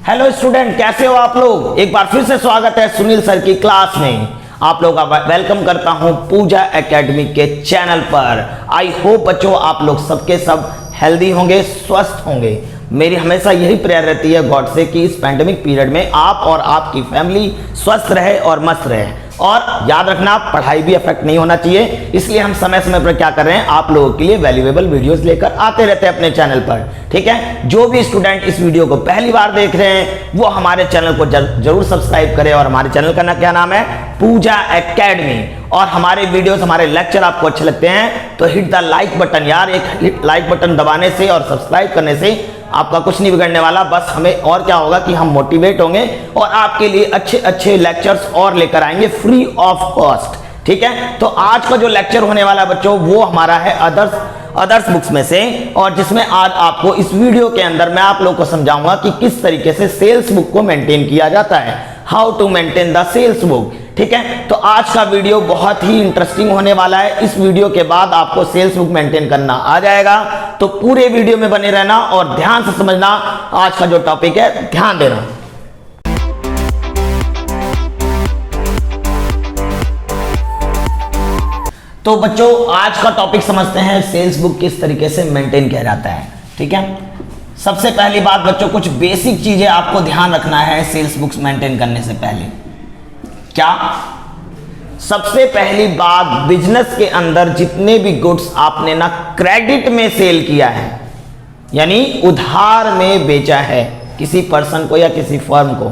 Hello student, कैसे हो आप लोग। एक बार फिर से स्वागत है सुनील सर की क्लास में। आप लोग का वेलकम करता हूं पूजा एकेडमी के चैनल पर। आई होप बच्चों आप लोग सबके सब हेल्दी होंगे, स्वस्थ होंगे। मेरी हमेशा यही प्रेयर रहती है गॉड से कि इस पैंडेमिक पीरियड में आप और आपकी फैमिली स्वस्थ रहे और मस्त रहे। और याद रखना, पढ़ाई भी अफेक्ट नहीं होना चाहिए, इसलिए हम समय समय पर क्या कर रहे हैं, आप लोगों के लिए वैल्यूएबल वीडियोस लेकर आते रहते हैं अपने चैनल पर। ठीक है, जो भी स्टूडेंट इस वीडियो को पहली बार देख रहे हैं वो हमारे चैनल को जरूर सब्सक्राइब करें। और हमारे चैनल का क्या नाम है, पूजा एकेडमी। और हमारे वीडियोस, हमारे लेक्चर आपको अच्छे लगते हैं तो हिट द लाइक बटन। यार एक लाइक बटन दबाने से और सब्सक्राइब करने से आपका कुछ नहीं बिगड़ने वाला, बस हमें और क्या होगा कि हम मोटिवेट होंगे और आपके लिए अच्छे अच्छे लेक्चर्स और लेकर आएंगे फ्री ऑफ कॉस्ट। ठीक है, तो आज का जो लेक्चर होने वाला है बच्चों वो हमारा है अदर्स बुक्स में से, और जिसमें आज आपको इस वीडियो के अंदर मैं आप लोगों को समझाऊंगा कि किस तरीके से सेल्स बुक को मेंटेन किया जाता है, how to maintain the sales book. ठीक है, तो आज का वीडियो बहुत ही इंटरेस्टिंग होने वाला है। इस वीडियो के बाद आपको सेल्स बुक मेंटेन करना आ जाएगा, तो पूरे वीडियो में बने रहना और ध्यान से समझना आज का जो टॉपिक है, ध्यान देना। तो बच्चों आज का टॉपिक समझते हैं, सेल्स बुक किस तरीके से मेंटेन किया जाता है। ठीक है, सबसे पहली बात बच्चों, कुछ बेसिक चीजें आपको ध्यान रखना है सेल्स बुक्स मेंटेन करने से पहले। क्या? सबसे पहली बात, बिजनेस के अंदर जितने भी गुड्स आपने ना क्रेडिट में सेल किया है, यानी उधार में बेचा है किसी पर्सन को या किसी फर्म को,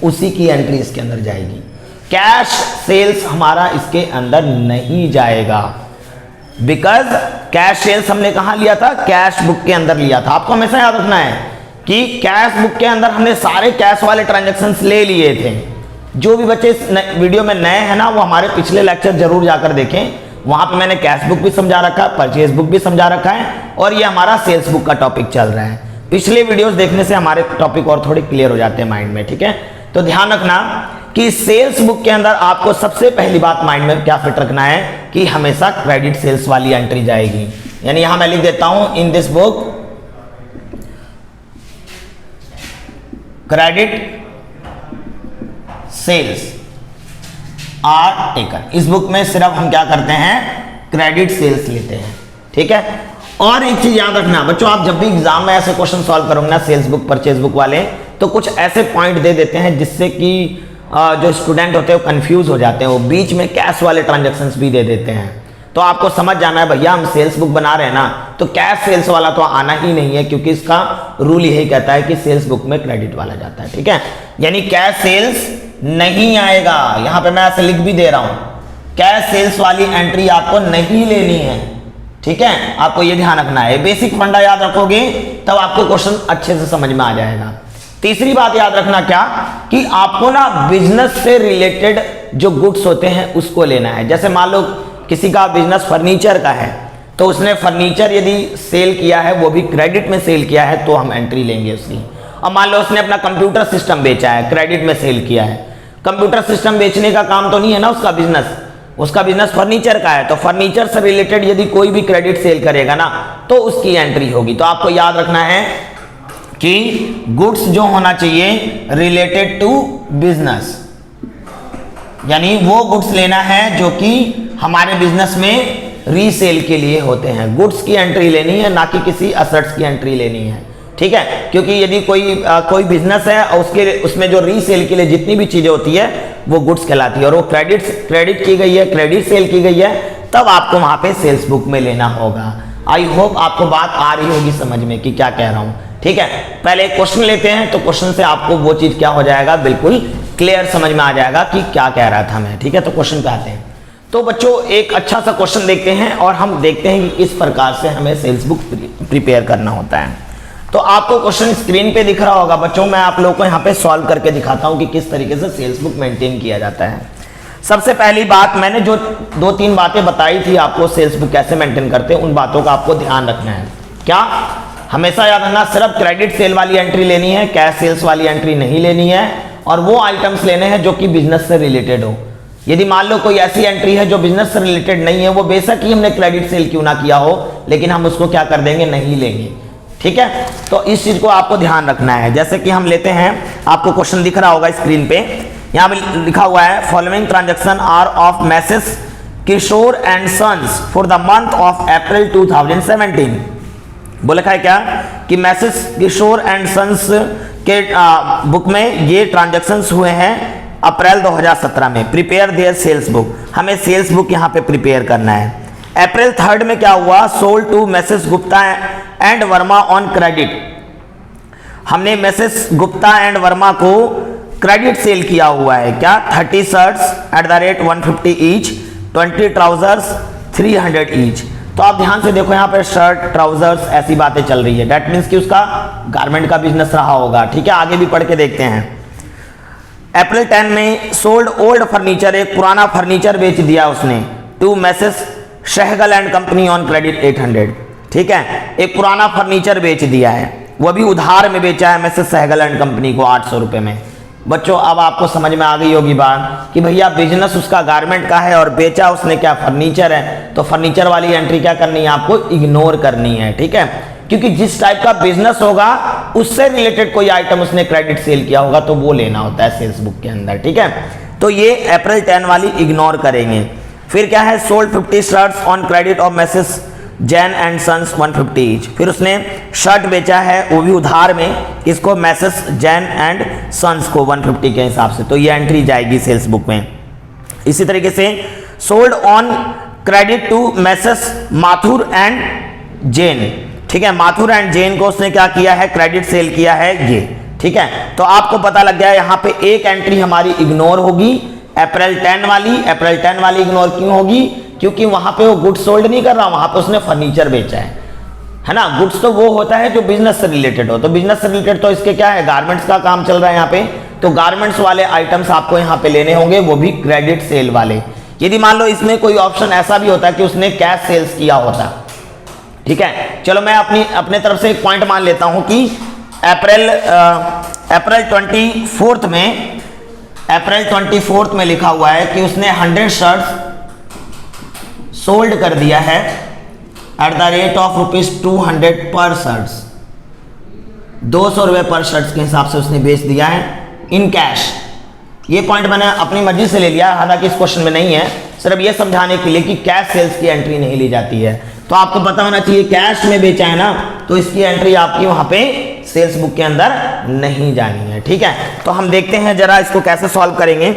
उसी की एंट्री इसके अंदर जाएगी। कैश सेल्स हमारा इसके अंदर नहीं जाएगा, बिकॉज कैश सेल्स हमने कहां लिया था, कैश बुक के अंदर लिया था। आपको हमेशा याद रखना है कि कैश बुक के अंदर हमने सारे कैश वाले ट्रांजैक्शंस ले लिए थे। जो भी बच्चे इस वीडियो में नए हैं ना, वो हमारे पिछले लेक्चर जरूर जाकर देखें, वहां पे मैंने कैश बुक भी समझा रखा है, परचेज बुक भी समझा रखा है, और ये हमारा सेल्स बुक का टॉपिक चल रहा है। पिछले वीडियोस देखने से हमारे टॉपिक और थोड़े क्लियर हो जाते हैं माइंड में। ठीक है, तो ध्यान रखना कि सेल्स बुक के अंदर आपको सबसे पहली बात माइंड में क्या फिट रखना है कि हमेशा क्रेडिट सेल्स वाली एंट्री जाएगी। यानी यहां मैं लिख देता हूं, in this book credit sales are taken. इस बुक में सिर्फ हम क्या करते हैं, क्रेडिट सेल्स लेते हैं। ठीक है, और एक चीज याद रखना बच्चों, आप जब भी एग्जाम में ऐसे क्वेश्चन सॉल्व करोगे ना सेल्स बुक परचेज बुक वाले, तो कुछ ऐसे पॉइंट दे देते हैं जिससे कि जो स्टूडेंट होते हैं वो कंफ्यूज हो जाते हैं। वो बीच में कैश वाले ट्रांजैक्शंस भी दे देते हैं, तो आपको समझ जाना है भैया हम सेल्स बुक बना रहे हैं ना, तो कैश सेल्स वाला तो आना ही नहीं है, क्योंकि इसका रूल यही कहता है कि सेल्स बुक में क्रेडिट वाला जाता है। ठीक है, यानी कैश सेल्स नहीं आएगा। यहां पे मैं ऐसे लिख भी दे रहा हूं, कैश सेल्स वाली एंट्री आपको नहीं लेनी है। ठीक है, आपको ये ध्यान रखना है, बेसिक फंडा याद रखोगे तब आपको क्वेश्चन अच्छे से समझ में आ जाएगा। तीसरी बात याद रखना क्या, कि आपको ना बिजनेस से रिलेटेड जो गुड्स होते हैं उसको लेना है। जैसे मान लो किसी का बिजनेस फर्नीचर का है, तो उसने फर्नीचर यदि सेल किया है, वो भी क्रेडिट में सेल किया है, तो हम एंट्री लेंगे उसकी। और मान लो उसने अपना कंप्यूटर सिस्टम बेचा है, क्रेडिट में सेल किया है। कंप्यूटर सिस्टम बेचने का काम तो नहीं है ना उसका बिजनेस फर्नीचर का है, तो फर्नीचर से रिलेटेड यदि कोई भी क्रेडिट सेल करेगा ना, तो उसकी एंट्री होगी। तो आपको याद रखना है कि गुड्स जो होना चाहिए रिलेटेड टू बिजनेस, यानी वो गुड्स लेना है जो कि हमारे बिजनेस में रीसेल के लिए होते हैं। गुड्स की एंट्री लेनी है, ना कि किसी असेट्स की एंट्री लेनी है। ठीक है, क्योंकि यदि कोई बिजनेस है और उसमें जो रीसेल के लिए जितनी भी चीजें होती है वो गुड्स कहलाती है, और वो क्रेडिट की गई है, क्रेडिट सेल की गई है, तब आपको वहां पे सेल्स बुक में लेना होगा। आई होप आपको बात आ रही होगी समझ में कि क्या कह रहा हूं। ठीक है, पहले एक क्वेश्चन लेते हैं, तो क्वेश्चन से आपको वो चीज क्या हो जाएगा, बिल्कुल क्लियर समझ में आ जाएगा कि क्या कह रहा था मैं। ठीक है, तो क्वेश्चन पे आते हैं। तो बच्चों एक अच्छा सा क्वेश्चन देखते हैं और हम देखते हैं कि किस प्रकार से हमें सेल्स बुक प्रिपेयर करना होता है। तो आपको क्वेश्चन स्क्रीन पे दिख रहा होगा बच्चों, मैं आप लोगों को यहाँ पे सॉल्व करके दिखाता हूँ कि किस तरीके से सेल्स बुक मेंटेन किया जाता है। सबसे पहली बात, मैंने जो 2-3 बातें बताई थी आपको सेल्स बुक कैसे मेंटेन करते हैं, उन बातों का आपको ध्यान रखना है। क्या? हमेशा याद रखना, सिर्फ क्रेडिट सेल वाली एंट्री लेनी है, कैश सेल्स वाली एंट्री नहीं लेनी है, और वो आइटम्स लेने हैं जो कि बिजनेस से रिलेटेड हो। यदि मान लो कोई ऐसी एंट्री है जो बिजनेस से रिलेटेड नहीं है, वो बेशक ही हमने क्रेडिट सेल क्यों ना किया हो, लेकिन हम उसको क्या कर देंगे, नहीं लेंगे। ठीक है, तो इस चीज को आपको ध्यान रखना है। जैसे कि हम लेते हैं, आपको क्वेश्चन दिख रहा होगा स्क्रीन पे, यहाँ पे लिखा हुआ है following transaction are of Messrs Kishore and sons for the month of April 2017। बोला है क्या कि मैसेज किशोर एंड सन्स के बुक में ये ट्रांजैक्शंस हुए हैं अप्रैल 2017 में। प्रिपेयर देयर सेल्स बुक, हमें सेल्स बुक यहाँ पे प्रिपेयर करना है। अप्रैल 3 में क्या हुआ, sold to Messrs Gupta and Verma on credit, हमने मैसेज गुप्ता एंड वर्मा को क्रेडिट सेल किया हुआ है। क्या 30 shirts at the rate 150 each, 20 trousers 300 each. तो आप ध्यान से देखो, यहाँ पे शर्ट ट्राउजर्स ऐसी बातें चल रही है, दैट मीन्स कि उसका गारमेंट का बिजनेस रहा होगा। ठीक है, आगे भी पढ़ के देखते हैं। अप्रैल 10 में सोल्ड ओल्ड फर्नीचर, एक पुराना फर्नीचर बेच दिया उसने to Messrs Sehgal and company on credit 800। ठीक है, एक पुराना फर्नीचर बेच दिया है, वो भी उधार में बेचा है मैसेज सहगल एंड कंपनी को 800 रुपए में। बच्चों अब आपको समझ में आ गई होगी बात कि भैया बिजनेस उसका गारमेंट का है और बेचा उसने क्या फर्नीचर है, तो फर्नीचर वाली एंट्री क्या करनी है, आपको इग्नोर करनी है। ठीक है, क्योंकि जिस टाइप का बिजनेस होगा उससे रिलेटेड कोई आइटम उसने क्रेडिट सेल किया होगा तो वो लेना होता है सेल्स बुक के अंदर। ठीक है, तो ये अप्रैल 10 वाली इग्नोर करेंगे। फिर क्या है, sold 50 shirts on credit of Messrs Jain and sons 150 each, फिर उसने शर्ट बेचा है वो भी उधार में, किसको, मैसेज जैन एंड सन्स को 150 के हिसाब से, तो ये एंट्री जाएगी सेल्स बुक में। इसी तरीके से sold on credit to Messrs Mathur and Jain, ठीक है, माथुर एंड जैन को उसने क्या किया है, क्रेडिट सेल किया है ये। ठीक है, तो आपको पता लग गया यहाँ पे एक एंट्री हमारी इग्नोर होगी, अप्रैल 10 वाली। अप्रैल 10 वाली इग्नोर क्यों होगी, क्योंकि वहां पे वो गुड्स सोल्ड नहीं कर रहा, वहां पे उसने फर्नीचर बेचा है ना। गुड्स तो वो होता है जो बिजनेस से रिलेटेड हो, तो बिजनेस से रिलेटेड तो इसके क्या है, गारमेंट्स का काम चल रहा है यहाँ पे, तो गारमेंट्स वाले आइटम्स आपको यहाँ पे लेने होंगे, वो भी क्रेडिट सेल वाले। यदि मान लो इसमें कोई ऑप्शन ऐसा भी होता है कि उसने कैश सेल्स किया होता, ठीक है, चलो मैं अपने तरफ से एक पॉइंट मान लेता हूं कि अप्रैल 24 में लिखा हुआ है कि उसने 100 शर्ट्स सोल्ड कर दिया है एट द रेट ऑफ ₹200 पर शर्ट्स, 200 रुपये पर शर्ट्स के हिसाब से उसने बेच दिया है इन कैश। ये पॉइंट मैंने अपनी मर्जी से ले लिया, हालांकि इस क्वेश्चन में नहीं है, सिर्फ ये समझाने के लिए कि कैश सेल्स की एंट्री नहीं ली जाती है। तो आपको पता होना चाहिए कैश में बेचा है ना, तो इसकी एंट्री आपकी वहां पे सेल्स बुक के अंदर नहीं जानी है। ठीक है, तो हम देखते हैं जरा इसको कैसे सॉल्व करेंगे।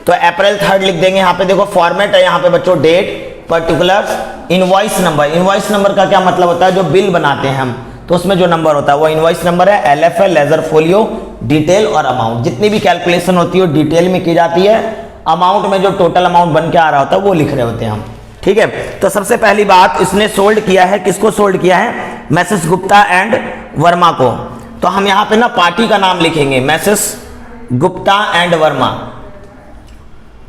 तो अप्रैल 3 लिख देंगे, यहाँ पे देखो फॉर्मेट है, यहाँ पे बच्चों date, particulars, invoice number. Invoice number का क्या मतलब होता है, जो बिल बनाते हैं हम तो उसमें जो नंबर होता है वो इनवॉइस नंबर है। LF है, लेजर फोलियो, डिटेल और अमाउंट, जितनी भी कैलकुलेशन होती है वो डिटेल में की जाती है, अमाउंट में जो टोटल अमाउंट बन के आ रहा होता है वो लिख रहे होते हैं हम। ठीक है, तो सबसे पहली बात, इसने सोल्ड किया है, किसको सोल्ड किया है, मैसेज गुप्ता एंड वर्मा को। तो हम यहाँ पे ना पार्टी का नाम लिखेंगे, message Gupta and Verma.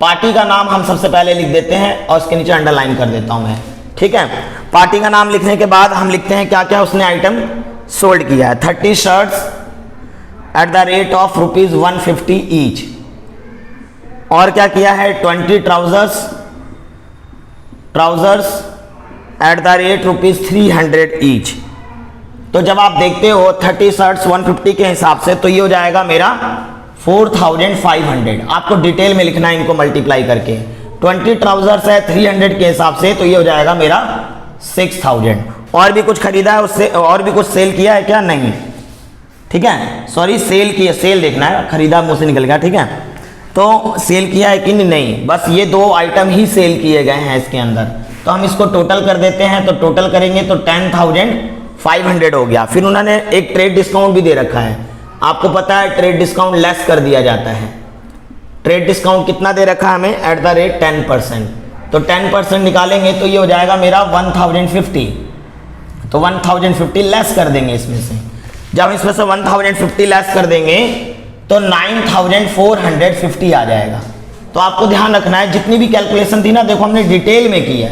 Party का नाम हम सबसे पहले लिख देते हैं और उसके नीचे अंडरलाइन कर देता हूं मैं। ठीक है, पार्टी का नाम लिखने के बाद हम लिखते हैं क्या क्या उसने आइटम सोल्ड किया है। 30 shirts at the rate of ₹150 each, और क्या किया है, 20 trousers eight the rate ₹300 each. तो जब आप देखते हो 30 शर्ट्स 150 के हिसाब से, तो ये हो जाएगा मेरा 4500। आपको डिटेल में लिखना है इनको मल्टीप्लाई करके। 20 ट्राउजर्स है 300 के हिसाब से, तो ये हो जाएगा मेरा 6000। और भी कुछ खरीदा है उससे, और भी कुछ सेल किया है क्या, नहीं, ठीक है, सॉरी सेल किया, सेल देखना है, खरीदा मुंह से निकल गया। ठीक है, तो सेल किया है कि नहीं, बस ये 2 आइटम ही सेल किए गए हैं इसके अंदर। तो हम इसको टोटल कर देते हैं, तो टोटल करेंगे तो 10,500 हो गया। फिर उन्होंने एक ट्रेड डिस्काउंट भी दे रखा है, आपको पता है ट्रेड डिस्काउंट लेस कर दिया जाता है। ट्रेड डिस्काउंट कितना दे रखा है हमें, एट द रेट 10%। तो 10% निकालेंगे तो ये हो जाएगा मेरा 1050। तो 1050 लेस कर देंगे इसमें से। जब इसमें से 1050 लेस कर देंगे तो 9450 आ जाएगा। तो आपको ध्यान रखना है, जितनी भी कैलकुलेशन थी ना, देखो हमने डिटेल में की है,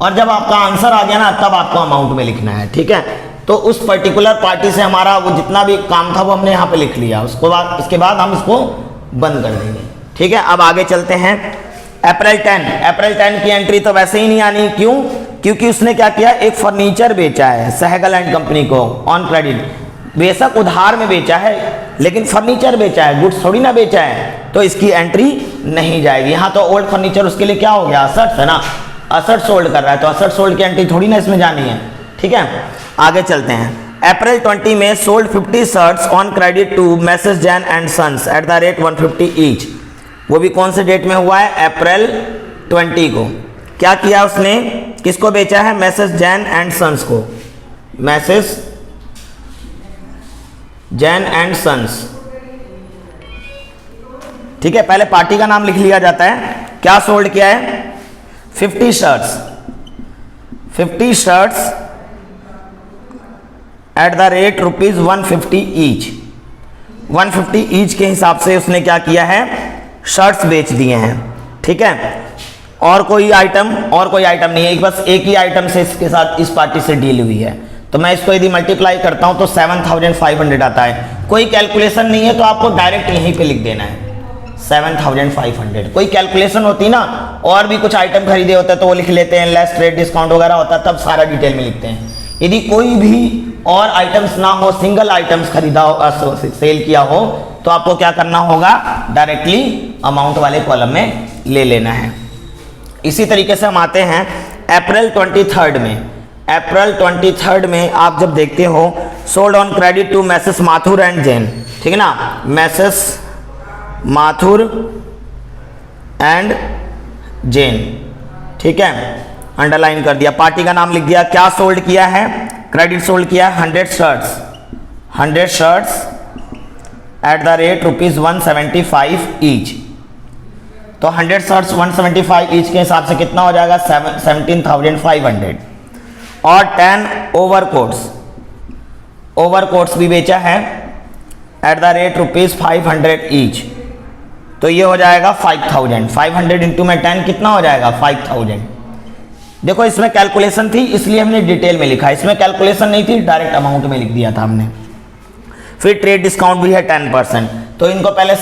और जब आपका आंसर आ गया ना तब आपको अमाउंट में लिखना है। ठीक है, तो उस पर्टिकुलर पार्टी से हमारा वो जितना भी काम था वो हमने यहाँ पे लिख लिया, इसके बाद हम इसको बंद कर देंगे। ठीक है, अब आगे चलते हैं। अप्रैल 10 की एंट्री तो वैसे ही नहीं आनी, क्यों, क्योंकि उसने क्या किया, एक फर्नीचर बेचा है सहगल एंड कंपनी को ऑन क्रेडिट, बेशक उधार में बेचा है लेकिन फर्नीचर बेचा है, गुड्स थोड़ी ना बेचा है, तो इसकी एंट्री नहीं जाएगी। यहाँ तो ओल्ड फर्नीचर उसके लिए क्या हो गया, असर्ट्स है ना, असर्ट सोल्ड कर रहा है, तो असर्ट सोल्ड की एंट्री थोड़ी ना इसमें जानी है। ठीक है, आगे चलते हैं। अप्रैल 20 में sold 50 shirts on credit to Messrs Jain and sons at the rate 150 each. वो भी कौन से डेट में हुआ है, अप्रैल 20 को। क्या किया उसने, किसको बेचा है, मैसेज जैन एंड सन्स को, मैसेज जैन एंड सन्स। ठीक है, पहले पार्टी का नाम लिख लिया जाता है। क्या सोल्ड किया है, 50 shirts, 50 shirts at the rate rupees 150 each, 150 each के हिसाब से उसने क्या किया है, शर्ट्स बेच दिए हैं। ठीक है, और कोई आइटम, और कोई आइटम नहीं है, बस एक ही आइटम से इसके साथ इस पार्टी से डील हुई है। तो मैं इसको यदि मल्टीप्लाई करता हूं तो 7500 आता है। कोई कैलकुलेशन नहीं है तो आपको डायरेक्ट यहीं पे लिख देना है 7500। कोई कैलकुलेशन होती ना, और भी कुछ आइटम खरीदे होते तो वो लिख लेते हैं, लेस ट्रेड डिस्काउंट वगैरह होता तब सारा डिटेल में लिखते हैं। यदि कोई भी और आइटम्स ना हो, सिंगल आइटम्स खरीदा हो, सेल किया हो, तो आपको क्या करना होगा, डायरेक्टली अमाउंट वाले कॉलम में ले लेना है। इसी तरीके से हम आते हैं अप्रैल 23 में। अप्रैल 23 में आप जब देखते हो, sold on credit to Messrs Mathur and Jain, ठीक है ना, मैसेज माथुर एंड जैन। ठीक है, अंडरलाइन कर दिया, पार्टी का नाम लिख दिया। क्या सोल्ड किया है, क्रेडिट सोल्ड किया है 100 shirts, 100 shirts at the rate rupees 175 each. तो 100 शर्ट्स 175 ईच के हिसाब से कितना हो जाएगा, 17,500। और 10 ओवरकोट्स, ओवरकोट्स भी बेचा है eight the rate rupees 500 each. तो ये हो जाएगा 5000, 500 इंटू में 10 कितना हो जाएगा, 5000। देखो इसमें कैलकुलेशन थी इसलिए हमने डिटेल में लिखा, इसमें कैलकुलेशन नहीं थी, डायरेक्ट अमाउंट में लिख दिया था हमने। फिर ट्रेड डिस्काउंट भी है 10%, तो इनको पहले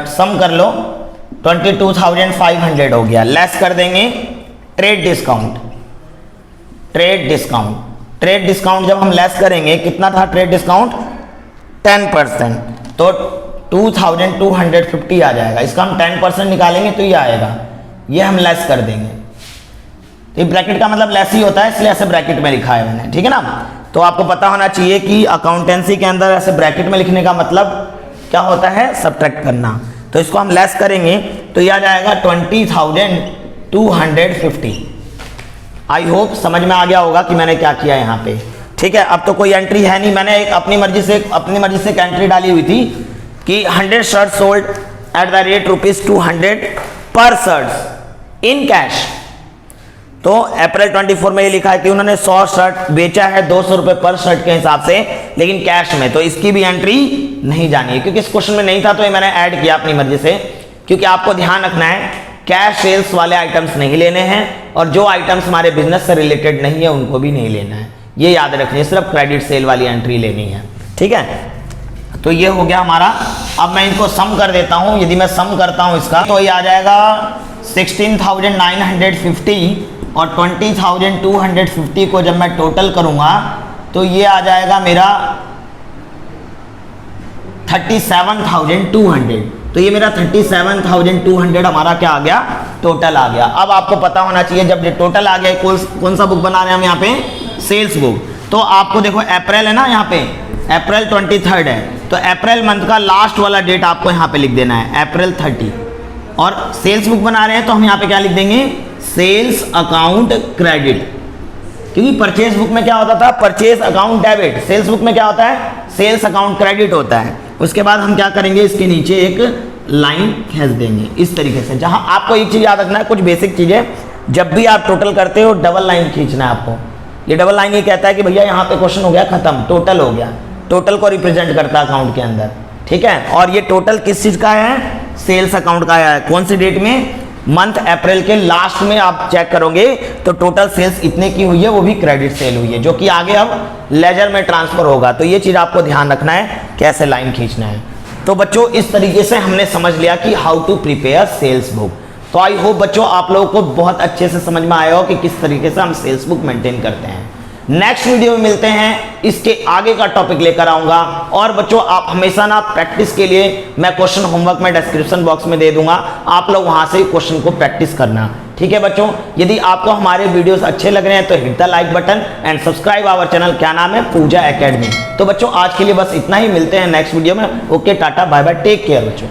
सम कर लो, 22,500 हो गया, लेस कर देंगे trade discount. Trade discount, trade discount जब हम लेस करेंगे, कितना था ट्रेड डिस्काउंट, 10%, तो 2250 आ जाएगा। इसका हम 10% निकालेंगे तो ये आएगा, ये हम लेस कर देंगे। ये ब्रैकेट का मतलब लेस ही होता है, इसलिए ऐसे ब्रैकेट में लिखा है मैंने। ठीक है ना, तो आपको पता होना चाहिए कि अकाउंटेंसी के अंदर ऐसे ब्रैकेट में लिखने का मतलब क्या होता है, सब्ट्रैक्ट करना। तो इसको हम लेस करेंगे तो यह आ जाएगा 20,250। आई होप समझ में आ गया होगा कि मैंने क्या किया यहाँ पे। ठीक है, अब तो कोई एंट्री है नहीं, मैंने एक अपनी मर्जी से एक एंट्री डाली हुई थी कि 100 shirt sold at the rate rupees 200 पर शर्ट इन कैश। तो अप्रैल 24 में ये लिखा है कि उन्होंने 100 शर्ट बेचा है 200 रुपए पर शर्ट के हिसाब से, लेकिन कैश में, तो इसकी भी एंट्री नहीं जानी है क्योंकि इस क्वेश्चन में नहीं था, तो ये मैंने ऐड किया अपनी मर्जी से। क्योंकि आपको ध्यान रखना है, कैश सेल्स वाले आइटम्स नहीं लेने हैं और जो आइटम्स हमारे बिजनेस से रिलेटेड नहीं है उनको भी नहीं लेना है, ये याद रखनी है, सिर्फ क्रेडिट सेल वाली एंट्री लेनी है। ठीक है, तो ये हो गया हमारा। अब मैं इनको सम कर देता हूं, यदि मैं सम करता हूं इसका तो ये आ जाएगा 16,950 और 20,250 को जब मैं टोटल करूंगा तो ये आ जाएगा मेरा 37,200। तो ये मेरा 37,200 हमारा क्या आ गया, टोटल आ गया। अब आपको पता होना चाहिए जब ये टोटल आ गया, कौन सा बुक बना रहे हैं हम यहाँ पे, सेल्स बुक। तो आपको देखो अप्रैल है ना, यहाँ पे अप्रैल 23 है, तो अप्रैल मंथ का लास्ट वाला डेट आपको यहाँ पे लिख देना है, अप्रैल 30। और सेल्स बुक बना रहे हैं तो हम यहाँ पे क्या लिख देंगे, सेल्स अकाउंट क्रेडिट। क्योंकि परचेज बुक में क्या होता था, purchase account debit, sales book में क्या होता है, सेल्स अकाउंट क्रेडिट होता है। उसके बाद हम क्या करेंगे, इसके नीचे एक लाइन खींच देंगे इस तरीके से। जहां आपको एक चीज याद रखना है, कुछ बेसिक चीजें, जब भी आप टोटल करते हो डबल लाइन खींचना है आपको। ये डबल लाइन ये कहता है कि भैया यहाँ पे क्वेश्चन हो गया खत्म, टोटल हो गया, टोटल को रिप्रेजेंट करता है अकाउंट के अंदर। ठीक है, और ये टोटल किस चीज का है, सेल्स अकाउंट का है। कौन सी डेट में, मंथ अप्रैल के लास्ट में आप चेक करोगे तो टोटल सेल्स इतने की हुई है, वो भी क्रेडिट सेल हुई है, जो कि आगे अब लेजर में ट्रांसफर होगा। तो ये चीज आपको ध्यान रखना है, कैसे लाइन खींचना है। तो बच्चों इस तरीके से हमने समझ लिया कि how to prepare sales book. तो आई होप बच्चों आप लोगों को बहुत अच्छे से समझ में आया हो कि किस तरीके से हम सेल्स बुक मेंटेन करते हैं। नेक्स्ट वीडियो में मिलते हैं, इसके आगे का टॉपिक लेकर आऊंगा। और बच्चों आप हमेशा ना प्रैक्टिस के लिए मैं क्वेश्चन होमवर्क में डिस्क्रिप्शन बॉक्स में दे दूंगा, आप लोग वहां से क्वेश्चन को प्रैक्टिस करना। ठीक है बच्चों, यदि आपको हमारे वीडियोस अच्छे लग रहे हैं तो hit the like button and subscribe our channel, क्या नाम है, पूजा एकेडमी। तो बच्चों आज के लिए बस इतना ही, मिलते हैं नेक्स्ट वीडियो में। Okay, tata bye bye, take care बच्चों।